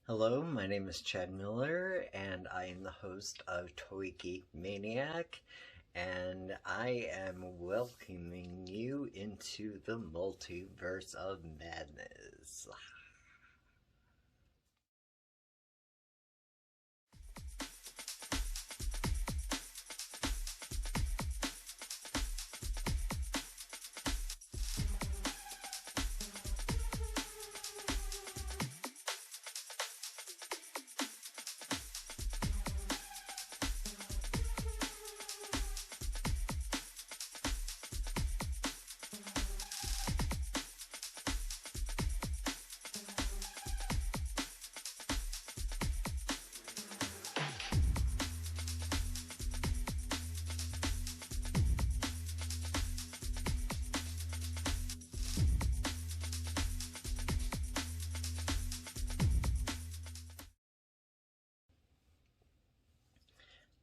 Hello, my name is Chad Miller, and I am the host of Geek, Maniac, and I am welcoming you into the Multiverse of Madness.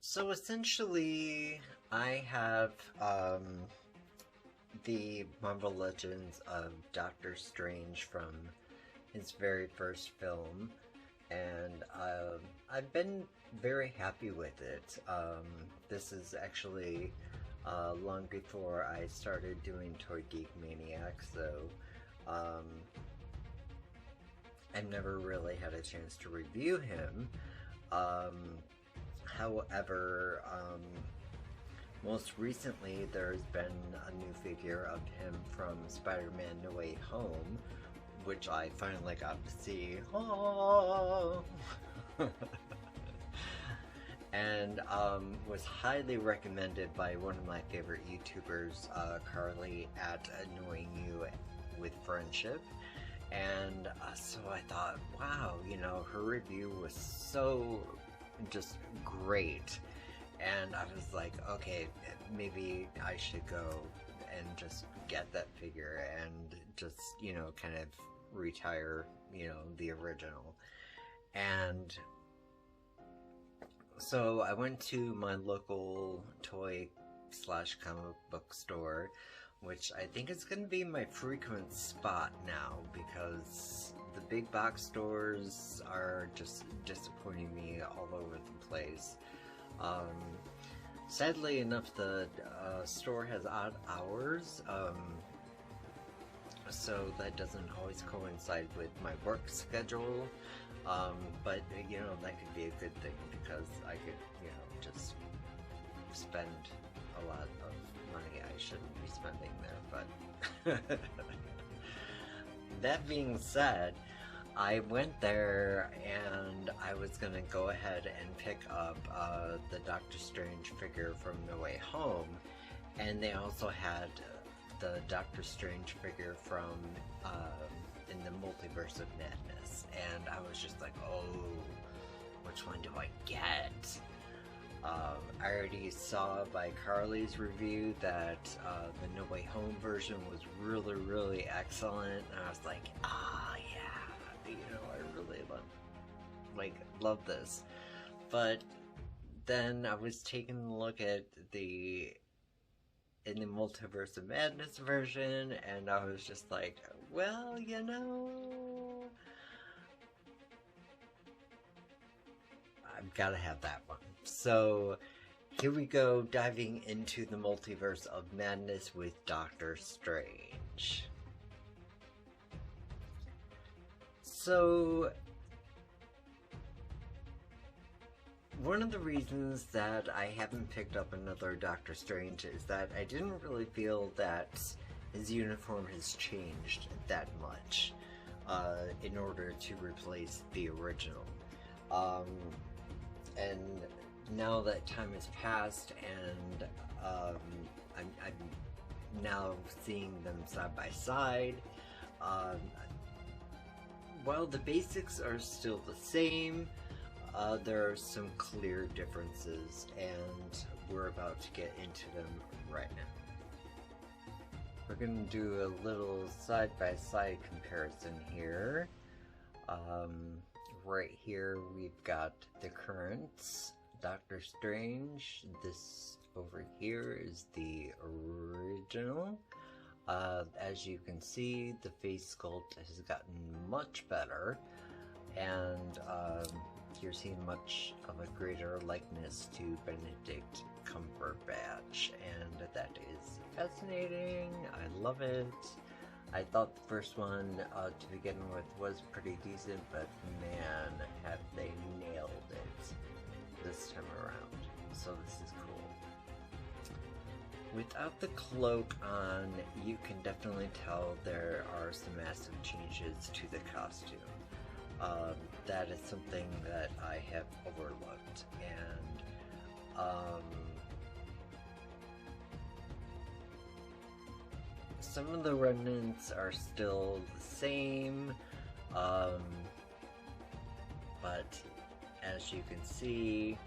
So essentially, I have the Marvel Legends of Doctor Strange from his very first film, and I've been very happy with it. This is actually long before I started doing Toy Geek Maniac, so um, I've never really had a chance to review him. However, most recently there's been a new figure of him from Spider-Man No Way Home, which I finally got to see. Oh! And was highly recommended by one of my favorite YouTubers, Carly at Annoying You with Friendship. And so I thought, wow, her review was so just great. And I was like, okay, maybe I should go and just get that figure and just, kind of retire, the original. And so I went to my local toy slash comic book store, which I think is going to be my frequent spot now because the big box stores are just disappointing me all over the place. Sadly enough, the store has odd hours, so that doesn't always coincide with my work schedule, but that could be a good thing because I could just spend a lot of money I shouldn't be spending there. But that being said, I went there and I was gonna go ahead and pick up the Doctor Strange figure from No Way Home, and they also had the Doctor Strange figure from in the Multiverse of Madness, and I was just like, oh, which one do I get? I already saw by Carly's review that the No Way Home version was really, really excellent, and I was like, yeah, I really love this. But then I was taking a look at in the Multiverse of Madness version, and I was just like, well, I've got to have that one. So here we go, diving into the Multiverse of Madness with Doctor Strange. So one of the reasons that I haven't picked up another Doctor Strange is that I didn't really feel that his uniform has changed that much in order to replace the original. And now that time has passed and I'm now seeing them side by side, while the basics are still the same, there are some clear differences, and we're about to get into them right now. We're going to do a little side-by-side comparison here. Right here we've got the current Doctor Strange. This over here is the original. As you can see, the face sculpt has gotten much better. and you're seeing much of a greater likeness to Benedict Cumberbatch, and that is fascinating. I love it. I thought the first one to begin with was pretty decent, but man, have they nailed it this time around. So this is cool. Without the cloak on, you can definitely tell there are some massive changes to the costume. That is something that I have overlooked, and some of the remnants are still the same, but as you can see,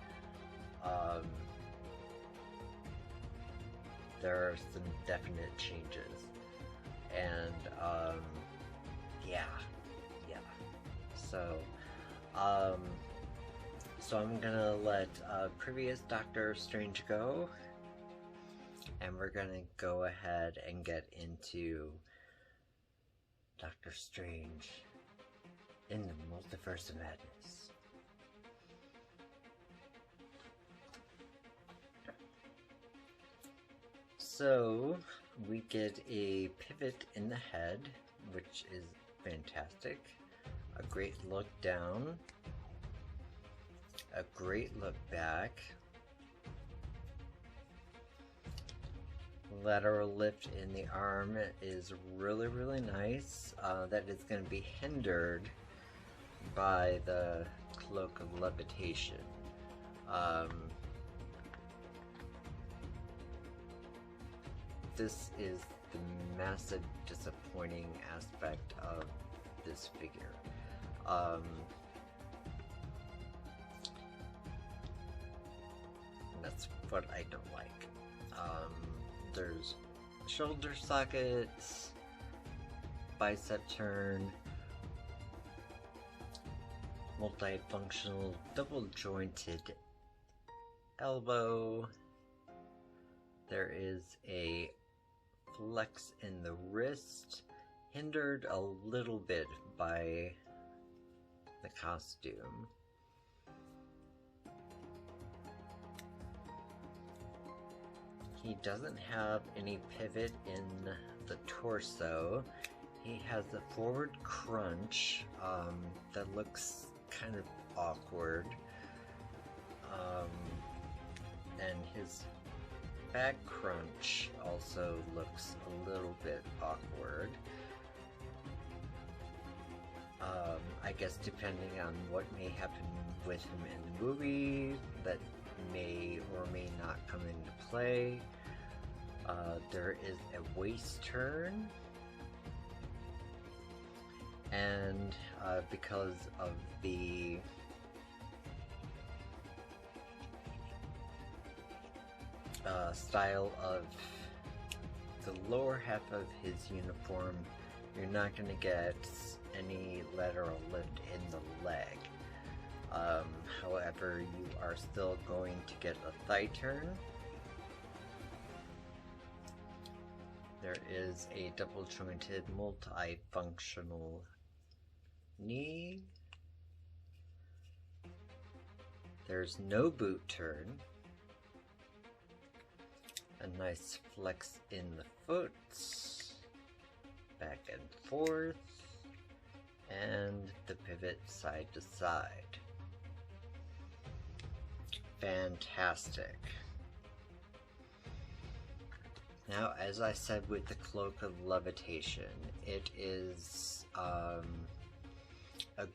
there are some definite changes, and yeah. So I'm gonna let previous Doctor Strange go, and we're gonna go ahead and get into Doctor Strange in the Multiverse of Madness. So we get a pivot in the head, which is fantastic. A great look down, a great look back, lateral lift in the arm is really nice. That is going to be hindered by the cloak of levitation. This is the massive disappointing aspect of this figure. That's what I don't like. There's shoulder sockets, bicep turn, multifunctional double jointed elbow. There is a flex in the wrist, hindered a little bit by the costume. He doesn't have any pivot in the torso. He has a forward crunch that looks kind of awkward. And his back crunch also looks a little bit awkward. I guess depending on what may happen with him in the movie, that may or may not come into play. There is a waist turn, and because of the style of the lower half of his uniform, you're not going to get any lateral lift in the leg. However, you are still going to get a thigh turn. There is a double jointed multifunctional knee. There's no boot turn. A nice flex in the foot, back and forth, and the pivot side to side. Fantastic. Now, as I said with the Cloak of Levitation, it is a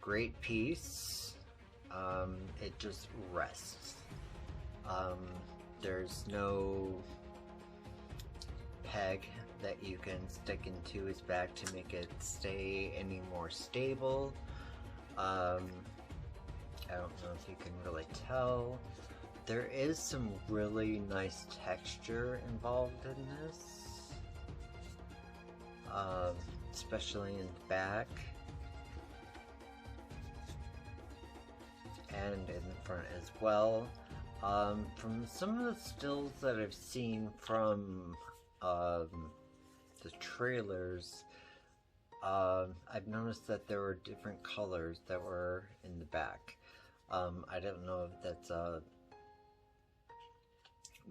great piece. It just rests. There's no peg that you can stick into his back to make it stay any more stable. I don't know if you can really tell. There is some really nice texture involved in this, especially in the back and in the front as well. From some of the stills that I've seen from the trailers, I've noticed that there were different colors that were in the back. I don't know if that's a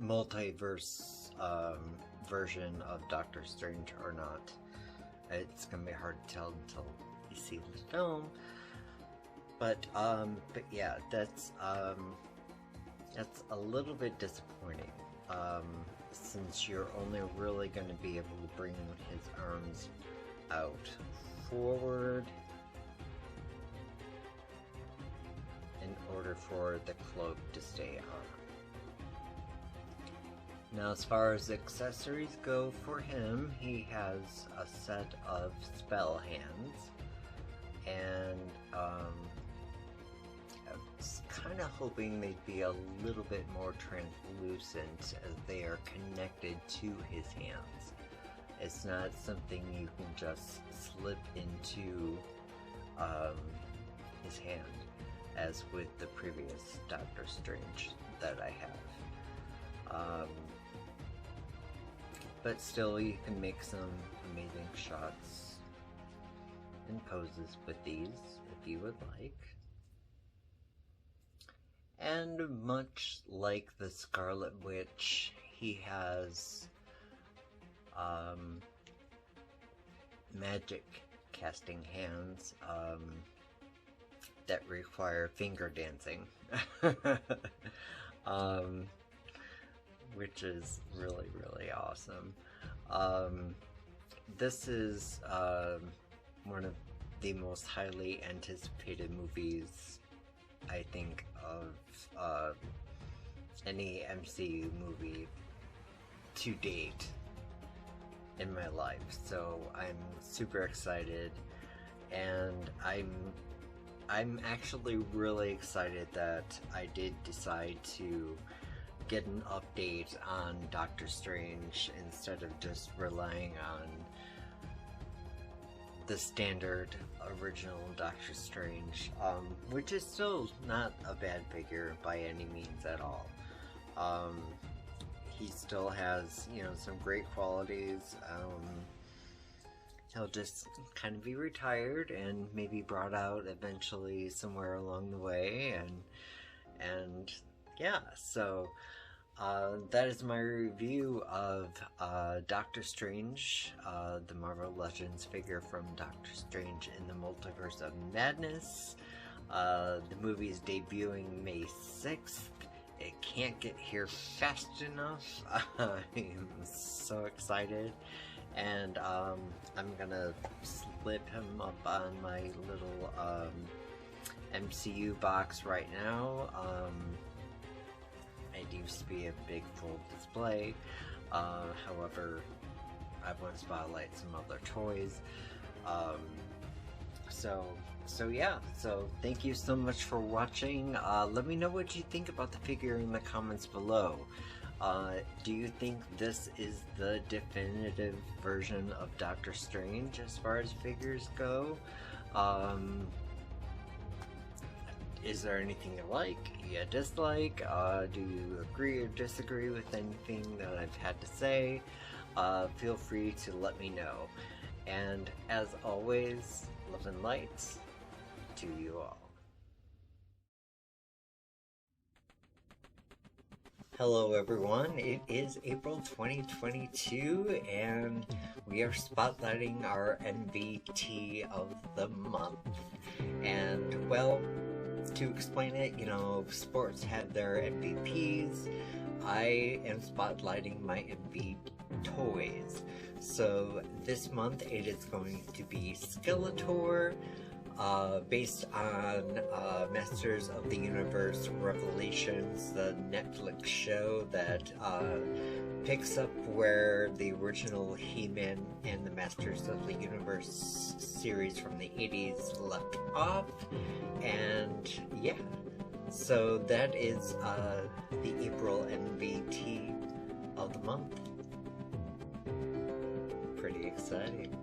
multiverse version of Doctor Strange or not. It's gonna be hard to tell until you see the film. But yeah, that's a little bit disappointing. Since you're only really going to be able to bring his arms out forward in order for the cloak to stay on. Now, as far as accessories go for him, he has a set of spell hands, and I was kind of hoping they'd be a little bit more translucent as they are connected to his hands. It's not something you can just slip into his hand, as with the previous Doctor Strange that I have. But still, you can make some amazing shots and poses with these if you would like. And much like the Scarlet Witch, he has magic casting hands that require finger dancing, which is really, really awesome. This is one of the most highly anticipated movies, I think, of any MCU movie to date in my life. So I'm super excited, and I'm actually really excited that I did decide to get an update on Doctor Strange instead of just relying on the standard original Doctor Strange, which is still not a bad figure by any means at all. He still has, you know, some great qualities. He'll just kind of be retired and maybe brought out eventually somewhere along the way, and yeah, so that is my review of Doctor Strange, the Marvel Legends figure from Doctor Strange in the Multiverse of Madness. The movie is debuting May 6th. It can't get here fast enough. I'm so excited. And I'm gonna slip him up on my little MCU box right now. It used to be a big full display, however, I want to spotlight some other toys. So yeah, so thank you so much for watching. Let me know what you think about the figure in the comments below. Do you think this is the definitive version of Doctor Strange as far as figures go? Is there anything you like, you dislike? Do you agree or disagree with anything that I've had to say? Feel free to let me know. And as always, love and light to you all. Hello everyone, it is April 2022 and we are spotlighting our MVT of the month. And well, to explain it, you know, sports have their MVPs. I am spotlighting my MV toys. So this month it is going to be Skeletor, based on Masters of the Universe Revelations, the Netflix show that picks up where the original He-Man and the Masters of the Universe series from the 80s left off. And yeah, so that is the April MVT of the month. Pretty exciting.